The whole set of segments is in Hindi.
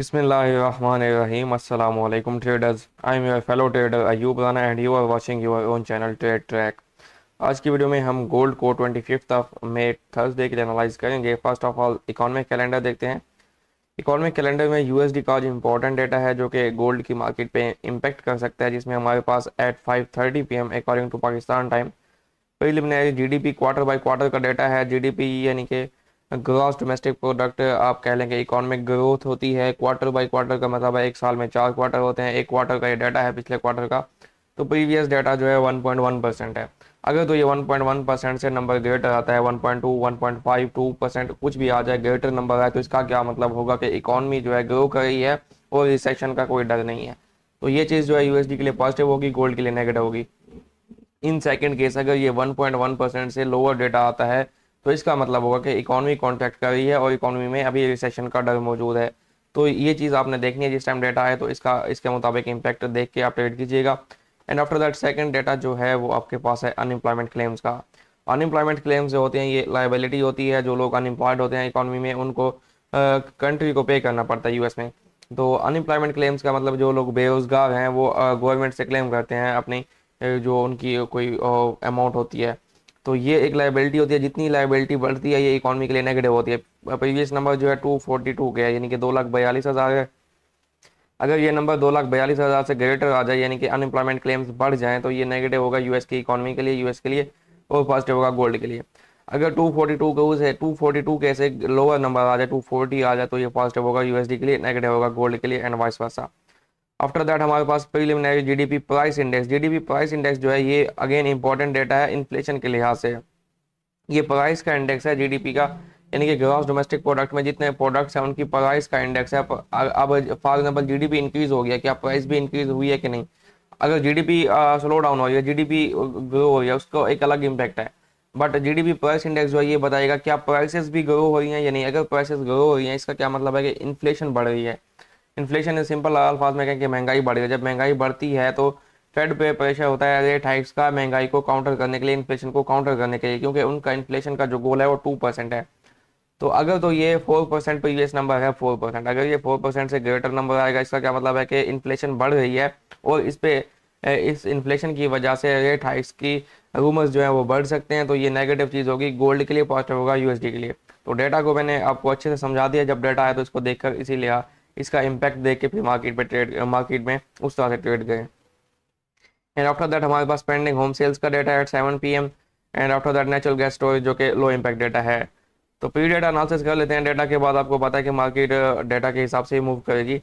Bismillahirrahmanirrahim. Assalamu alaikum traders. I am your fellow trader Ayub Rana and you are watching your own channel Trade Track. आज की वीडियो में हम गोल्ड को 25 ऑफ मई थर्सडे के लिए एनालाइज करेंगे। First of all economic calendar देखते हैं। इकोनॉमिक कैलेंडर में यूएसडी का जो इंपॉर्टेंट डेटा है जो कि गोल्ड की मार्केट पे इम्पैक्ट कर सकता है, जिसमें हमारे पास at 5:30 PM according to Pakistan time preliminary GDP quarter by quarter का डेटा है। जीडीपी यानी कि ग्रॉस डोमेस्टिक प्रोडक्ट आप कह लेंगे। इकोनॉमिक ग्रोथ होती है क्वार्टर बाय क्वार्टर का, मतलब है एक साल में 4 क्वार्टर होते हैं। एक क्वार्टर का ये डाटा है पिछले क्वार्टर का, तो प्रीवियस डाटा जो है 1.1% है। अगर तो ये 1.1% से नंबर ग्रेटर आता है, 1.2 1.52% कुछ भी आ जाए, ग्रेटर नंबर है, तो इसका क्या मतलब होगा कि इकॉनमी जो है ग्रो कर रही है और रिसेशन का कोई डर नहीं है। तो ये चीज़ जो है यूएसडी के लिए पॉजिटिव होगी, गोल्ड के लिए नेगेटिव होगी। इन सेकंड केस अगर ये 1.1% से लोअर डेटा आता है तो इसका मतलब होगा कि इकॉनमी कॉन्ट्रैक्ट कर रही है और इकॉनमी में अभी रिसेशन का डर मौजूद है। तो ये चीज़ आपने देखनी है जिस टाइम डेटा है, तो इसके मुताबिक इम्पैक्ट देख के आप ट्रेड कीजिएगा। And after that second data जो है वो आपके पास है अनएम्प्लॉयमेंट क्लेम्स का। अनएम्प्लॉयमेंट क्लेम्स जो होते हैं ये लाइबिलिटी होती है। जो लोग अनएम्प्लॉयड होते हैं इकॉनमी में उनको कंट्री को पे करना पड़ता है यूएस में। तो अनएम्प्लॉयमेंट क्लेम्स का मतलब जो लोग बेरोजगार हैं वो गवर्नमेंट से क्लेम करते हैं अपनी जो उनकी कोई अमाउंट होती है। तो ये एक लाइबिलिटी होती है। जितनी लाइबिलिटी बढ़ती है ये इकॉनमी के लिए नेगेटिव होती है। प्रीवियस नंबर जो है 242 के है, यानी कि 2,42,000 है। अगर ये नंबर 2,42,000 से ग्रेटर आ जाए, यानी कि अनएम्प्लॉयमेंट क्लेम्स बढ़ जाएं, तो ये नेगेटिव होगा यूएस की इकॉनमी के लिए, यूएस के लिए, और पॉजिटिव होगा गोल्ड के लिए। अगर 242 के से लोअर नंबर आ जाए, 240 आ जाए, तो ये पॉजिटिव होगा यूएसडी के लिए, नेगेटिव होगा गोल्ड के लिए, and vice versa. After that हमारे पास preliminary GDP price index. GDP price index जो है ये अगेन इंपॉर्टेंट डेटा है इन्फ्लेशन के लिहाज से। ये प्राइस का इंडेक्स है जीडीपी का, यानी कि ग्रॉस डोमेस्टिक प्रोडक्ट में जितने प्रोडक्ट्स हैं उनकी प्राइस का इंडेक्स है। अब फॉर एग्जाम्पल जीडीपी इंक्रीज हो गया, क्या प्राइस भी इंक्रीज हुई है कि नहीं। अगर जीडीपी स्लो डाउन हो रही है, जीडीपी ग्रो हो रही है, उसको एक अलग इंपैक्ट है। बट जीडीपी प्राइस इंडेक्स जो है ये बताएगा क्या प्राइसेस भी ग्रो हो रही हैं या नहीं। अगर प्राइसेस ग्रो हो रही हैं इसका क्या मतलब है कि इन्फ्लेशन बढ़ रही है। इन्फ्लेशन इज सिंपल अल्फाज में कहें कि महंगाई बढ़ रही है। जब महंगाई बढ़ती है तो फेड पे प्रेशर होता है रेट हाइक्स का, महंगाई को काउंटर करने के लिए, इन्फ्लेशन को काउंटर करने के लिए, क्योंकि उनका इन्फ्लेशन का जो गोल है वो 2% है। तो अगर तो ये 4% प्रीवियस नंबर है 4%, अगर ये 4% से ग्रेटर नंबर आएगा इसका क्या मतलब है कि इन्फ्लेशन बढ़ रही है और इस इन्फ्लेशन की वजह से रेट हाइक्स की रूमर्स जो है वो बढ़ सकते हैं। तो ये नेगेटिव चीज़ होगी, गोल्ड के लिए पॉजिटिव होगा, यूएसडी के लिए। तो डेटा को मैंने आपको अच्छे से समझा दिया। जब डेटा आया तो इसको देखकर इसीलिए इसका इम्पैक्ट देख के फिर मार्केट में उस तरह से ट्रेड गए। एंड आफ्टर दैट हमारे पास पेंडिंग होम सेल्स का डेटा है 7 PM। And after that natural gas storage जो कि लो इम्पैक्ट डेटा है। तो प्री डेटा एनालिसिस कर लेते हैं। डेटा के बाद आपको पता है कि मार्केट डेटा के हिसाब से ही मूव करेगी।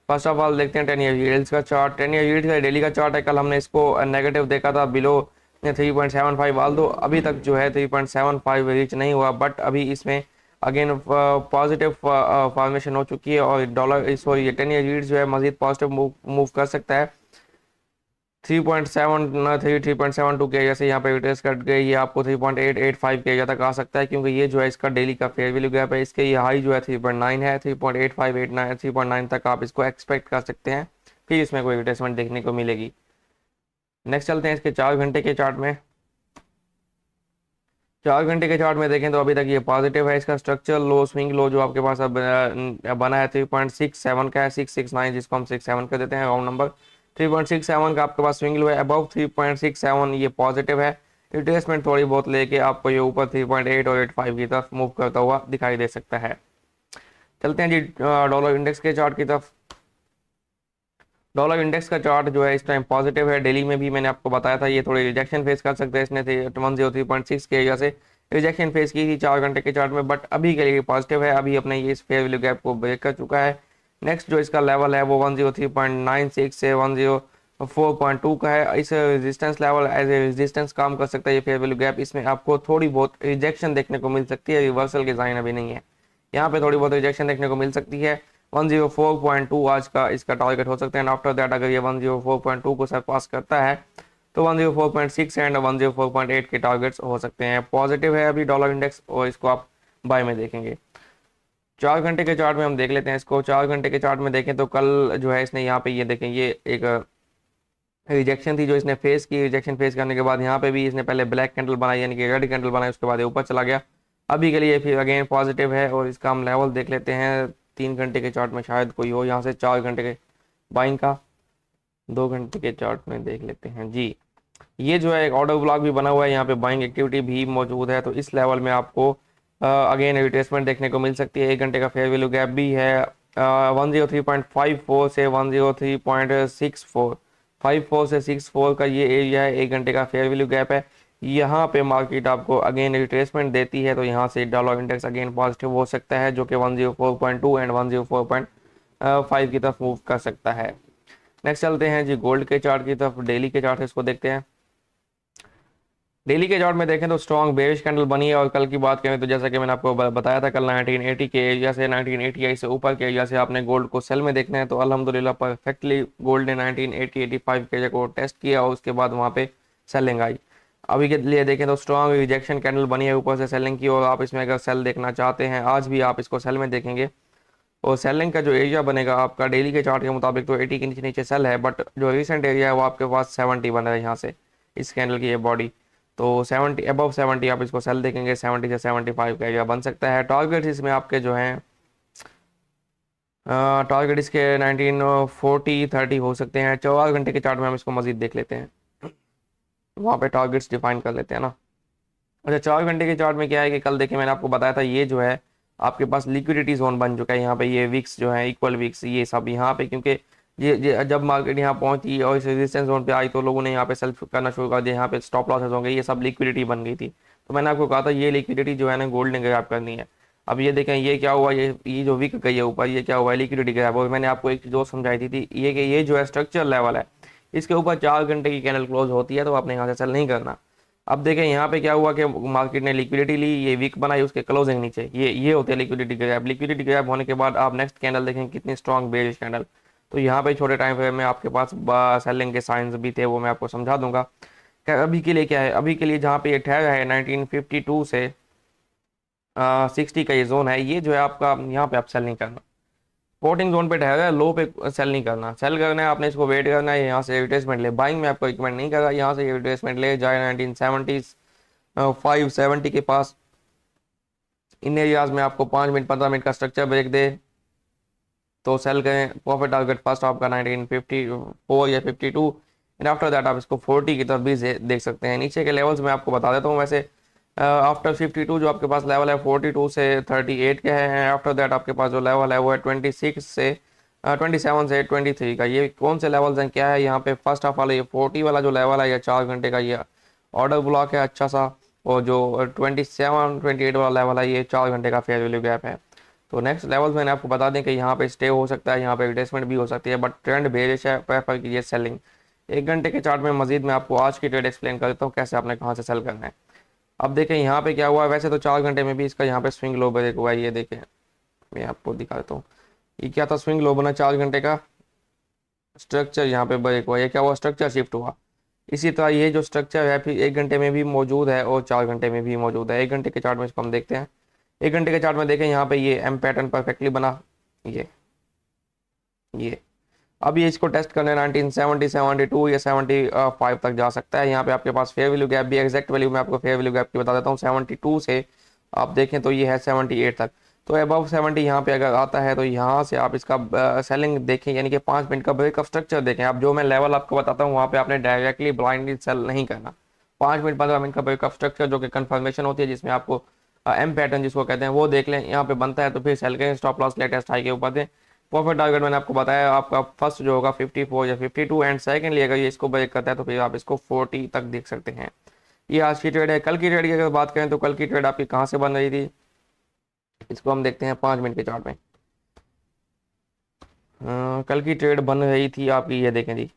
फर्स्ट ऑफ ऑल देखते हैं 10 ईयर यील्ड्स का चार्ट। 10 ईयर यील्ड का डेली का चार्ट है। कल हमने इसको नेगेटिव देखा था बिलो 3.75, ऑल दो अभी तक जो है 3.75 रीच नहीं हुआ, बट अभी इसमें अगेन पॉजिटिव फॉर्मेशन हो चुकी है और डॉलर सॉरी 10 ईयर यील्ड जो है मजीद पॉजिटिव मूव कर सकता है। 3.72 के जैसे यहाँ पे रिट्रेस कट गई, ये आपको 3.885 के तक आ सकता है, क्योंकि ये जो है इसका डेली का फेयर वैल्यू गैप है। इसके ये हाई जो है 3.9 है, 3.8589 3.9 तक आप इसको एक्सपेक्ट कर सकते हैं, फिर इसमें कोई रिट्रेसमेंट देखने को मिलेगी। नेक्स्ट चलते हैं इसके 4 घंटे के चार्ट में। 4 घंटे के चार्ट में देखें तो अभी तक ये पॉजिटिव है। इसका स्ट्रक्चर लो, स्विंग लो जो आपके पास अब बना है 3.67 का है, 669 जिसको हम 67 कर देते हैं राउंड नंबर। 3.67 का आपके पास स्विंग लो है। अबव 3.67 ये पॉजिटिव है। रिट्रेसमेंट थोड़ी बहुत लेके आपको ये ऊपर 3.8 और 85 की तरफ मूव करता हुआ दिखाई दे सकता है। चलते हैं जी डॉलर इंडेक्स के चार्ट की तरफ। डॉलर इंडेक्स का चार्ट जो है इस टाइम पॉजिटिव है। डेली में भी मैंने आपको बताया था ये थोड़ी रिजेक्शन फेस कर सकते हैं। इसने 103.6 के एरिया से रिजेक्शन फेस की थी 4 घंटे के चार्ट में, बट अभी के लिए पॉजिटिव है। अभी अपने ये इस फेयर वैल्यू गैप को ब्रेक कर चुका है। नेक्स्ट जो इसका लेवल है वो 103.96 से 104.2 का है। इस resistance level as a resistance काम कर सकता है ये फेयर वैल्यू गैप। इसमें आपको थोड़ी बहुत रिजेक्शन देखने को मिल सकती है, रिवर्सल के साइन अभी नहीं है। यहाँ पे थोड़ी बहुत रिजेक्शन देखने को मिल सकती है। 104.2 आज का इसका टारगेट हो सकता है। आफ्टर दैट अगर ये 104.2 को सरपास करता है तो 104.6 एंड 104.8 के टारगेट्स हो सकते हैं। पॉजिटिव है अभी डॉलर इंडेक्स और इसको आप बाय में देखेंगे। 4 घंटे के चार्ट में हम देख लेते हैं इसको। 4 घंटे के चार्ट में देखें तो कल जो है इसने यहाँ पे ये देखें ये एक रिजेक्शन थी जो इसने फेस की। रिजेक्शन फेस करने के बाद यहाँ पे भी इसने पहले ब्लैक कैंडल बनाई, यानी कि रेड कैंडल बनाई, उसके बाद ये ऊपर चला गया। अभी के लिए फिर अगेन पॉजिटिव है और इसका हम लेवल देख लेते हैं 3 घंटे के चार्ट में शायद कोई हो, यहाँ से 4 घंटे के बाइंग का 2 घंटे के चार्ट में देख लेते हैं जी। ये जो है एक ऑर्डर ब्लॉक भी बना हुआ है, यहाँ पे बाइंग एक्टिविटी भी मौजूद है। तो इस लेवल में आपको अगेन रिट्रेसमेंट देखने को मिल सकती है। 1 घंटे का फेयर वैल्यू गैप भी है 103.54 से 103.64, 54 से 64 का ये एरिया है। 1 घंटे का फेयर वैल्यू गैप है। यहाँ पे मार्केट आपको अगेन रिट्रेसमेंट देती है, तो यहाँ से डॉलर इंडेक्स अगेन पॉजिटिव हो सकता है, जो कि 104.2 एंड 104.5 की तरफ मूव कर सकता है। नेक्स्ट चलते हैं जी गोल्ड के चार्ट की तरफ। डेली के चार्ट इसको देखते हैं। डेली के चार्ट में देखें तो स्ट्रॉन्ग बेरिश कैंडल बनी है, और कल की बात करें तो जैसा कि मैंने आपको बताया था, कल 1980 के एरिया से 1980 से ऊपर के एरिया से आपने गोल्ड को सेल में देखना है। तो अल्हम्दुलिल्लाह परफेक्टली गोल्ड ने 1980-85 के एरिया को टेस्ट किया और उसके बाद वहाँ पे सेलिंग आई। अभी के लिए देखें तो स्ट्रॉन्ग रिजेक्शन कैंडल बनी है ऊपर से सेलिंग की, और आप इसमें अगर सेल देखना चाहते हैं आज भी आप इसको सेल में देखेंगे। और सेलिंग का जो एरिया बनेगा आपका डेली के चार्ट के मुताबिक तो 80 के नीचे नीचे सेल है, बट जो रिसेंट एरिया है वो आपके पास 70 बन रहा है यहाँ से इस कैंडल की ये बॉडी। तो 70 अबव 70 आप इसको सेल देखेंगे, 70 से 75 का एरिया बन सकता है। टारगेट इसमें आपके जो हैं टारगेट इसके 1940-30 हो सकते हैं। 4 घंटे के चार्ट में हम इसको मजीद देख लेते हैं, वहाँ पे टारगेट्स डिफाइन कर लेते हैं ना। अच्छा 4 घंटे के चार्ट में क्या है कि कल देखिए मैंने आपको बताया था, ये जो है आपके पास लिक्विडिटी जोन बन चुका है। यहाँ पे ये विक्स जो है इक्वल विक्स ये सब यहाँ पे, क्योंकि ये जब मार्केट यहाँ पहुंची और इस रेजिस्टेंस जोन पे आई तो लोगों ने यहाँ पे सेल्फ करना शुरू कर दिया, यहाँ पे स्टॉप लॉसेस होंगे, ये सब लिक्विडिटी बन गई थी। तो मैंने आपको कहा था ये लिक्विडिटी जो है ना गोल्ड ने ग्रैब करनी है। अब ये देखें ये क्या हुआ, ये जो विक गई है ऊपर, ये क्या हुआ है, लिक्विडिटी ग्रैब। और मैंने आपको एक चीज और समझाई थी ये कि ये जो है स्ट्रक्चर लेवल है, इसके ऊपर 4 घंटे की कैंडल क्लोज होती है, तो आपने यहाँ से सेल नहीं करना। अब देखें यहाँ पे क्या हुआ कि मार्केट ने लिक्विडिटी ली, ये वीक बनाई, उसके क्लोजिंग नीचे ये होते हैं लिक्विडिटी ग्रैब। लिक्विडिटी ग्रैब होने के बाद आप नेक्स्ट कैंडल देखें कितनी स्ट्रॉन्ग बेरिश कैंडल। तो यहाँ पे छोटे टाइम फ्रेम में आपके पास सेलिंग के साइंस भी थे, वो मैं आपको समझा दूंगा। अभी के लिए क्या है, अभी के लिए जहाँ पे ये ठहरा है 1952 से 60 का ये जोन है, ये जो है आपका यहाँ पे आप सेल नहीं करना। सपोर्टिंग जोन पे ठहरा है, लो पे सेल नहीं करना। सेल करना है आपने इसको वेट करना है, यहाँ से रिट्रेसमेंट ले। बाइंग में आपको रिकमेंड नहीं कर रहा, यहाँ से रिट्रेसमेंट ले जाए 1970 570 के पास। इन एरियाज में आपको 5 मिनट 15 मिनट का स्ट्रक्चर ब्रेक दे तो सेल करें। प्रॉफिट टारगेट फर्स्ट आपका 1954 या 52 एंड आफ्टर दैट आप इसको 40 की तरफ भी देख सकते हैं। नीचे के लेवल्स मैं आपको बता देता हूँ। वैसे आफ्टर 52 जो आपके पास लेवल है 42 से 38 के हैं। आफ्टर दैट आपके पास जो लेवल है वो है 27 से 23 का। ये कौन से लेवल्स हैं क्या है यहाँ पे, फर्स्ट ऑफ ऑल ये 40 वाला जो लेवल है, ये 4 घंटे का ये ऑर्डर ब्लॉक है अच्छा सा। और जो 27-28 वाला लेवल है, ये 4 घंटे का फेयर वैल्यू गैप है। तो नेक्स्ट लेवल मैंने आपको बता दें कि यहाँ पे स्टे हो सकता है, यहाँ पे रिट्रेसमेंट भी हो सकती है, बट ट्रेंड बेरिश है, प्रेफर कीजिए सेलिंग। 1 घंटे के चार्ट में मजीद मैं आपको आज की ट्रेड एक्सप्लेन कर देता हूँ कैसे आपने कहाँ से सेल करना है। अब देखें यहाँ पे क्या हुआ है, वैसे तो 4 घंटे में भी इसका यहाँ पे स्विंग लो ब्रेक हुआ है। ये देखें मैं आपको दिखा देता हूँ, ये क्या था, स्विंग लो बना 4 घंटे का, स्ट्रक्चर यहाँ पे ब्रेक हुआ, ये क्या हुआ, स्ट्रक्चर शिफ्ट हुआ। इसी तरह ये जो स्ट्रक्चर है फिर 1 घंटे में भी मौजूद है और 4 घंटे में भी मौजूद है। 1 घंटे के चार्ट में इसको हम देखते हैं। 1 घंटे के चार्ट में देखें यहाँ पे ये एम पैटर्न परफेक्टली बना, ये अब ये इसको टेस्ट करने 1970 72 या 75 तक जा सकता है। यहाँ पे आपके पास फेयर वैल्यू गैप भी, एग्जैक्ट वैल्यू मैं आपको फेयर वैल्यू गैप की बता देता हूँ। 72 से आप देखें तो ये है 78 तक। तो अबव 70 यहाँ पे अगर आता है तो यहाँ से आप इसका सेलिंग देखें, यानी कि 5 मिनट का ब्रेक ऑफ स्ट्रक्चर देखें। अब जो मैं लेवल आपको बताता हूँ वहाँ पे आपने डायरेक्टली ब्लाइंडली सेल नहीं करना। 5 मिनट 15 मिनट का ब्रेक ऑफ स्ट्रक्चर जो कि कन्फर्मेशन होती है, जिसमें आपको एम पैटर्न जिसको कहते हैं वो देख लें, यहाँ पे बनता है तो फिर सेल करें। स्टॉप लॉस लेटेस्ट हाई के ऊपर दें। प्रॉफिट टारगेट मैंने आपको बताया आपका फर्स्ट जो होगा 54 या 52 एंड सेकंडली अगर ये इसको ब्रेक करता है तो फिर आप इसको 40 तक देख सकते हैं। ये आज की ट्रेड है। कल की ट्रेड की अगर बात करें तो कल की ट्रेड आपकी कहाँ से बन रही थी, इसको हम देखते हैं 5 मिनट के चार्ट में। कल की ट्रेड बन रही थी आपकी, ये देखें जी।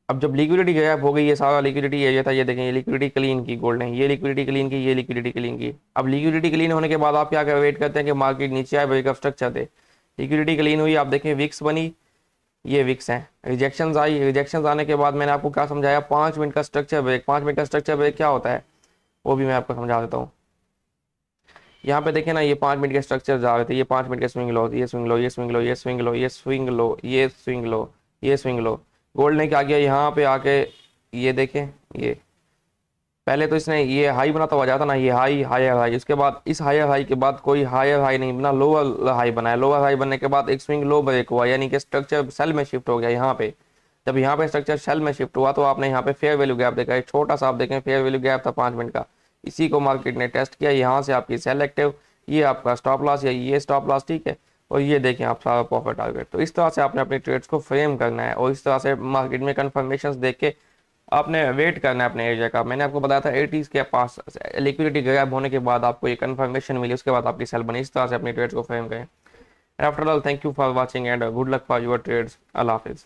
अब जब लिक्विडिटी गैप हो गई, ये सारा लिक्विडिटी एरिया था, ये देखें ये लिक्विडिटी क्लीन की गोल्ड ने, ये लिक्विडिटी क्लीन की, ये लिक्विडिटी क्लीन की। अब लिक्विडिटी क्लीन होने के बाद आप क्या कर वेट करते हैं कि मार्केट नीचे आए, ब्रेकअप स्ट्रक्चर दे। लिक्विडिटी क्लीन हुई, आप देखें विक्स बनी, ये विक्स हैं। रिजेक्शंस आई, रिजेक्शंस आने के बाद मैंने आपको क्या समझाया, 5 मिनट का स्ट्रक्चर ब्रेक। 5 मिनट का स्ट्रक्चर ब्रेक क्या होता है वो भी मैं आपको समझा देता हूँ। यहाँ पे देखें ना, ये 5 मिनट के स्ट्रक्चर जा रहे थे, ये 5 मिनट के स्विंग लो, ये स्विंग लो, ये स्विंग लो, ये स्विंग लो, ये स्विंग लो, ये स्विंग लो, ये स्विंग लो। गोल्ड ने क्या किया यहाँ पे आके, ये देखें ये पहले तो इसने ये हाई बना तो हो जाता ना, ये हाई हायर हाई, उसके बाद इस हायर हाई के बाद कोई हायर हाई नहीं बना, लोअर हाई बनाया, लोअर हाई बनने के बाद एक स्विंग लो ब्रेक हुआ, यानी कि स्ट्रक्चर सेल में शिफ्ट हो गया यहाँ पे। जब यहाँ पे स्ट्रक्चर सेल में शिफ्ट हुआ तो आपने यहाँ पे फेयर वैल्यू गैप देखा, एक छोटा सा आप देखें फेयर वैल्यू गैप था 5 मिनट का, इसी को मार्केट ने टेस्ट किया, यहाँ से आपकी सेल एक्टिव, ये आपका स्टॉप लॉस या ये स्टॉप लॉस, ठीक है, और ये देखें आप सारा प्रॉफिट टारगेट। तो इस तरह से आपने अपने ट्रेड्स को फ्रेम करना है और इस तरह से मार्केट में कन्फर्मेशन देख के आपने वेट करना है अपने एरिया का। मैंने आपको बताया था 80s के पास लिक्विडिटी गैप होने के बाद आपको ये कन्फर्मेशन मिली, उसके बाद आपकी सेल बनी। इस तरह से अपनी ट्रेड्स को फ्रेम करें। After all, thank you for watching and good luck for your trades. अल्लाह हाफिज़।